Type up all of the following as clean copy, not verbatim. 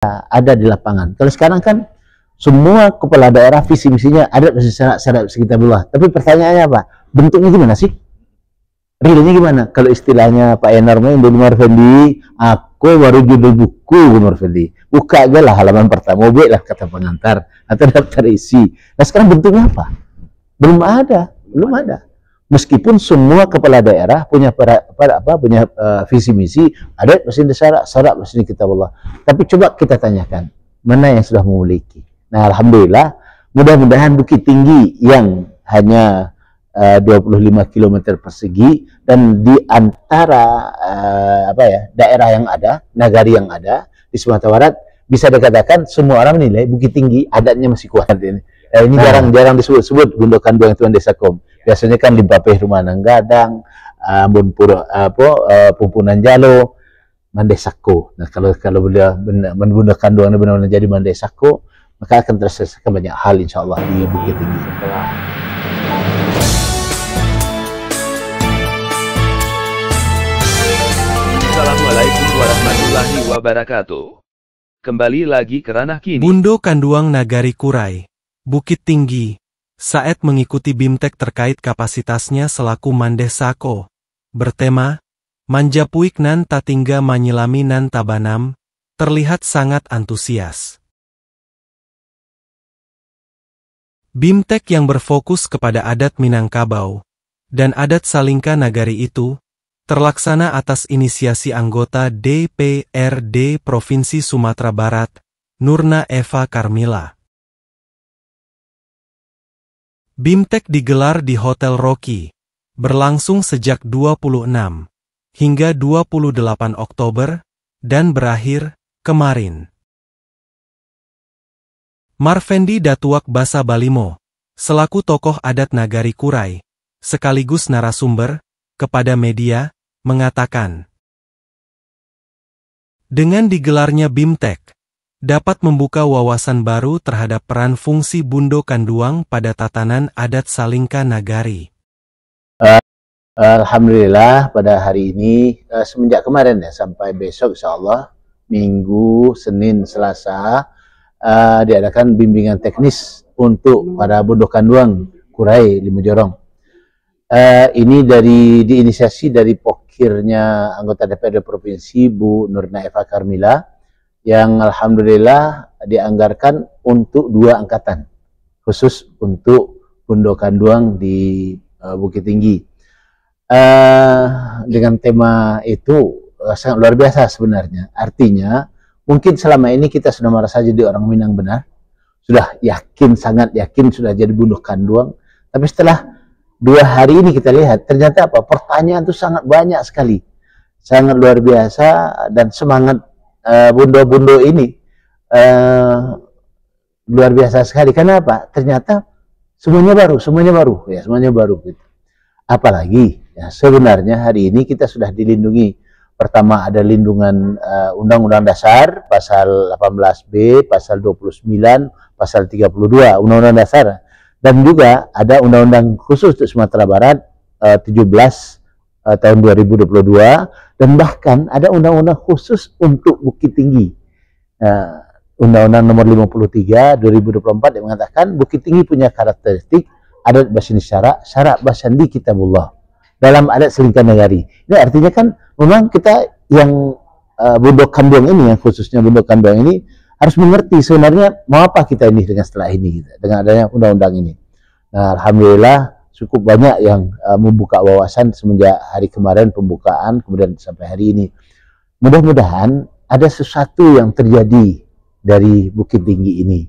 ada di lapangan. Kalau sekarang kan semua kepala daerah visi misinya ada syarat kitabullah. Tapi pertanyaannya apa? Bentuknya gimana sih? Realnya gimana? Kalau istilahnya Pak Enar Nur Fendi, aku baru judul buku Nur Fendi. Buka aja lah halaman pertama, lah kata pengantar atau daftar isi. Nah sekarang bentuknya apa? Belum ada, belum ada. Meskipun semua kepala daerah punya visi misi, ada mesin syarat mesin kitabullah. Tapi coba kita tanyakan, mana yang sudah memiliki? Nah, alhamdulillah, mudah-mudahan Bukit Tinggi yang hanya 25 km persegi dan di antara daerah yang ada, nagari yang ada di Sumatera Barat, bisa dikatakan semua orang menilai Bukit Tinggi adatnya masih kuat ini. Ini jarang disebut-sebut Gundukan Duang itu Desa Kom. Biasanya kan Limpapeh Rumah Nanggadang, Ambon Pura Pumpunan Jalo, Mandesako. Nah kalau beliau menggunakan doang benar-benar jadi Mandesako, maka akan terselesaikan banyak hal insyaallah di Bukit Tinggi. Assalamualaikum warahmatullahi wabarakatuh. Kembali lagi ke ranah kini. Bundo Kanduang Nagari Kurai, Bukit Tinggi, saat mengikuti BIMTEK terkait kapasitasnya selaku Mandesako, bertema, Manjapuik nan tatingga manyilami nan tabanam, terlihat sangat antusias. BIMTEK yang berfokus kepada adat Minangkabau dan adat Salingka Nagari itu, terlaksana atas inisiasi anggota DPRD Provinsi Sumatera Barat, Nurna Eva Karmila. BIMTEK digelar di Hotel Rocky, berlangsung sejak 26 hingga 28 Oktober, dan berakhir kemarin. Marfendi Datuak Basa Balimo, selaku tokoh adat Nagari Kurai, sekaligus narasumber, kepada media, mengatakan, dengan digelarnya BIMTEK, dapat membuka wawasan baru terhadap peran fungsi Bundo Kanduang pada tatanan adat Salingka Nagari. Alhamdulillah pada hari ini, semenjak kemarin ya, sampai besok insyaallah, Minggu, Senin, Selasa, diadakan bimbingan teknis untuk para Bundo Kanduang Kurai Limujorong. Ini diinisiasi dari pokirnya anggota DPRD Provinsi Bu Nurna Eva Karmila, yang alhamdulillah dianggarkan untuk 2 angkatan khusus untuk Bundo Kanduang di Bukit Tinggi. Dengan tema itu sangat luar biasa sebenarnya. Artinya mungkin selama ini kita sudah merasa jadi orang Minang benar, sudah yakin, sangat yakin sudah jadi Bundo Kanduang. Tapi setelah 2 hari ini kita lihat ternyata apa? Pertanyaan itu sangat banyak sekali, sangat luar biasa, dan semangat bundo-bundo ini luar biasa sekali. Karena apa? Ternyata semuanya baru ya, semuanya baru gitu. Apalagi ya, sebenarnya hari ini kita sudah dilindungi. Pertama ada lindungan Undang-Undang Dasar pasal 18B, pasal 29, pasal 32 Undang-Undang Dasar, dan juga ada Undang-Undang khusus untuk Sumatera Barat 17 tahun 2022, dan bahkan ada undang-undang khusus untuk Bukit Tinggi, Undang-Undang nomor 53 2024 yang mengatakan Bukit Tinggi punya karakteristik adat Basandi syarat Basandi Kitabullah dalam adat Salingka Nagari. Ini artinya kan memang kita yang Bundo Kanduang ini, yang khususnya Bundo Kanduang ini, harus mengerti sebenarnya mau apa kita ini dengan setelah ini, gitu, dengan adanya undang-undang ini. Nah, alhamdulillah cukup banyak yang membuka wawasan semenjak hari kemarin pembukaan, kemudian sampai hari ini. Mudah-mudahan ada sesuatu yang terjadi dari Bukit Tinggi ini.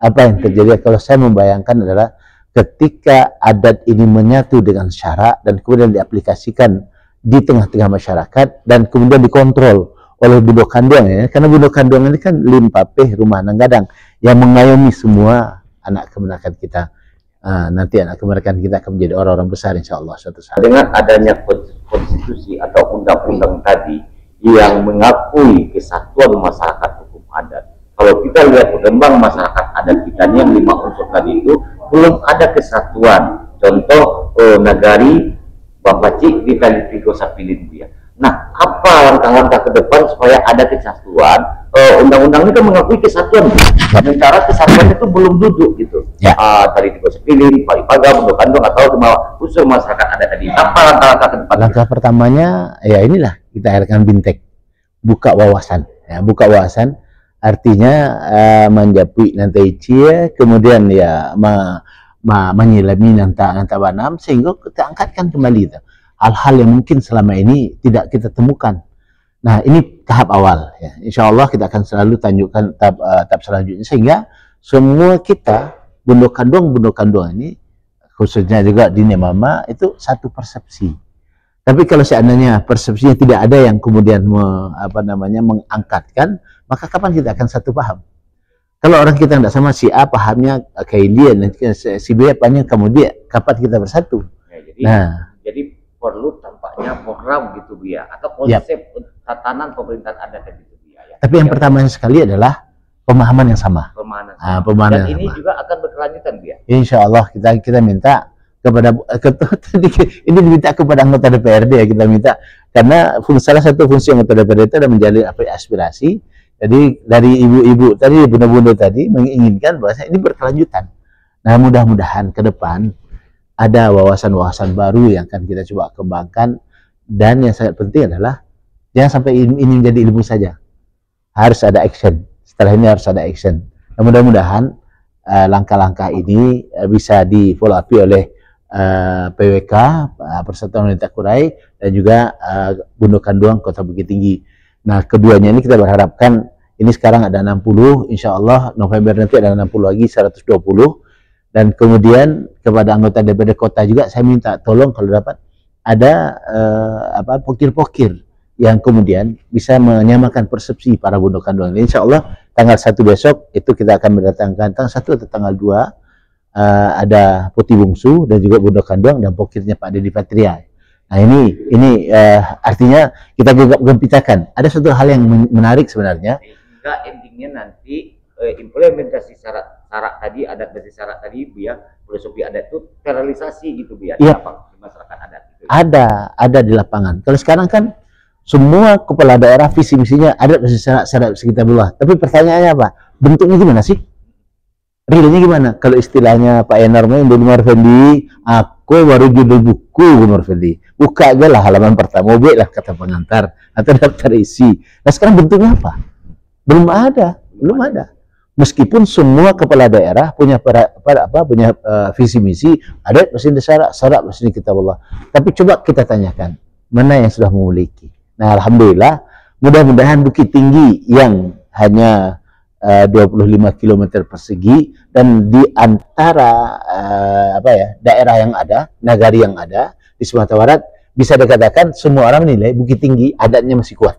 Apa yang terjadi kalau saya membayangkan adalah ketika adat ini menyatu dengan syarak dan kemudian diaplikasikan di tengah-tengah masyarakat dan kemudian dikontrol oleh Bundo Kanduang ya, karena Bundo Kanduang ini kan Limpapeh Rumah Nanggadang yang mengayomi semua anak kemenakan kita. Nanti anak kemerdekaan kita akan menjadi orang-orang besar insyaallah suatu saat. Dengan adanya konstitusi atau undang-undang tadi yang mengakui kesatuan masyarakat hukum adat, kalau kita lihat berkembang masyarakat adat kita yang 5 unsur tadi itu belum ada kesatuan. Contoh Nagari Bapacik di Talipigo Sapilin dia. Nah, apa langkah-langkah ke depan supaya ada kesatuan undang-undang ini kan mengakui kesatuan, sementara kesatuan itu belum duduk gitu. Ya. Tadi di Pilih, Palipaga, Bundo Kandung atau unsur masyarakat ada tadi. Apa langkah-langkah ke depan? Langkah pertamanya ya inilah kita adakan BIMTEK, buka wawasan. Ya, buka wawasan artinya menjapui nanti cia, kemudian ya menyelami nanti banam sehingga kita angkatkan kembali itu hal-hal yang mungkin selama ini tidak kita temukan. Nah, ini tahap awal ya. Insya Allah kita akan selalu tunjukkan tahap selanjutnya sehingga semua kita Bundo Kandung ini khususnya juga di Nemama itu satu persepsi. Tapi kalau seandainya persepsinya tidak ada yang kemudian mengangkatkan, maka kapan kita akan satu paham? Kalau orang kita tidak sama, si A pahamnya kayak dia, si B pahamnya kemudian, kapan kita bersatu? Ya, jadi perlu tampaknya program gitu Bu ya, atau konsep tatanan pemerintahan adat gitu Bu ya. Tapi yang pertama sekali adalah pemahaman yang sama. Pemahaman Dan ini sama. Juga akan berkelanjutan Bu ya. Insya Allah kita minta kepada ini diminta kepada anggota DPRD ya, kita minta karena salah satu fungsi anggota DPRD itu adalah menjalin aspirasi. Jadi dari ibu-ibu tadi, bunda-bunda tadi menginginkan bahwa ini berkelanjutan. Nah, mudah-mudahan ke depan ada wawasan-wawasan baru yang akan kita coba kembangkan, dan yang sangat penting adalah jangan sampai ini menjadi ilmu saja. Harus ada action. Setelah ini harus ada action. Nah, mudah-mudahan langkah-langkah ini bisa di follow up oleh PWK, Persatuan Wanita Kurai, dan juga Bundo Kandung Kota Bukit Tinggi. Nah, keduanya ini kita berharapkan, ini sekarang ada 60, insya Allah November nanti ada 60 lagi, 120. Dan kemudian kepada anggota DPRD Kota juga saya minta tolong kalau dapat ada pokir-pokir yang kemudian bisa menyamakan persepsi para Bundo Kandung. Insya Allah tanggal 1 besok itu kita akan mendatangkan, tanggal 1 atau tanggal 2 ada Putih Bungsu dan juga Bundo Kandung dan pokirnya Pak Dedi Patria. Nah, ini artinya kita juga gempitakan. Ada satu hal yang menarik sebenarnya. Sehingga endingnya nanti implementasi syarat tadi, adat dan syarat tadi Bu ya, filosofi adat itu terrealisasi gitu Bu ya, ya. Di masyarakat adat. Gitu. Ada di lapangan. Kalau sekarang kan semua kepala daerah visi misinya adat dan syarat sekitarullah. Tapi pertanyaannya apa? Bentuknya gimana sih? Realnya gimana? Kalau istilahnya Pak Enar Nur Fendi, aku baru judul buku Nur Fendi. Buka aja lah halaman pertama, lah kata pengantar atau daftar isi. Nah, sekarang bentuknya apa? Belum ada. Meskipun semua kepala daerah punya visi misi, adat mesti syarat mesti kitabullah. Tapi coba kita tanyakan, mana yang sudah memiliki? Nah, alhamdulillah, mudah-mudahan Bukit Tinggi yang hanya 25 km persegi dan di antara daerah yang ada, nagari yang ada di Sumatera Barat, bisa dikatakan semua orang menilai Bukit Tinggi adatnya masih kuat.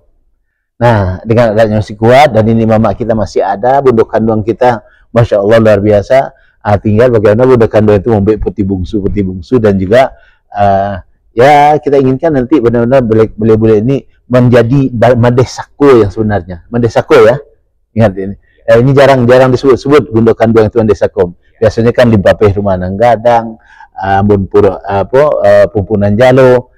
Nah, dengan adatnya masih kuat dan ini mama kita masih ada, Bundo Kandung kita Masya Allah luar biasa. Tinggal bagaimana Bundo Kandung itu membuat putih bungsu dan juga ya kita inginkan nanti benar-benar boleh ini menjadi Mandesako yang sebenarnya. Mandesako ya, ingat ini. Ini jarang disebut Bundo Kandung itu Mandesako. Biasanya kan di Bapeh Rumah Nanggadang, Pumpunan Jalo,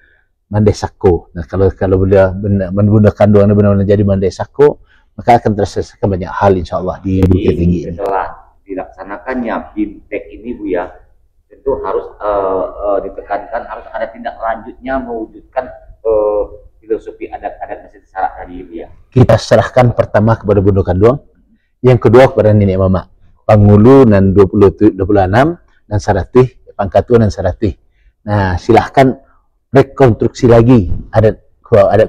Mandesako. Nah, kalau Bundo Kandung benar-benar jadi Mandesako, maka akan terselesaikan banyak hal insya Allah di Bukit Tinggi. Setelah dilaksanakannya BIMTEK ini Bu ya, tentu harus ditekankan harus ada tindak lanjutnya mewujudkan filosofi adat-adat masjid syarat tadi Bu ya. Kita serahkan pertama kepada Bundo Kandung, yang kedua kepada Nenek Mama, Pangulu dan 26 dan Saratih, Pangkatuan dan Saratih. Nah, silahkan rekonstruksi lagi adat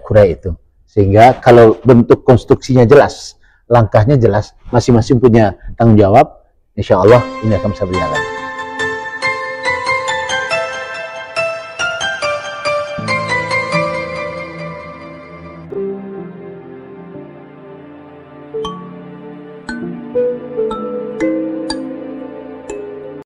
Kurai itu, sehingga kalau bentuk konstruksinya jelas, langkahnya jelas, masing-masing punya tanggung jawab, insya Allah ini akan bisa berjalan.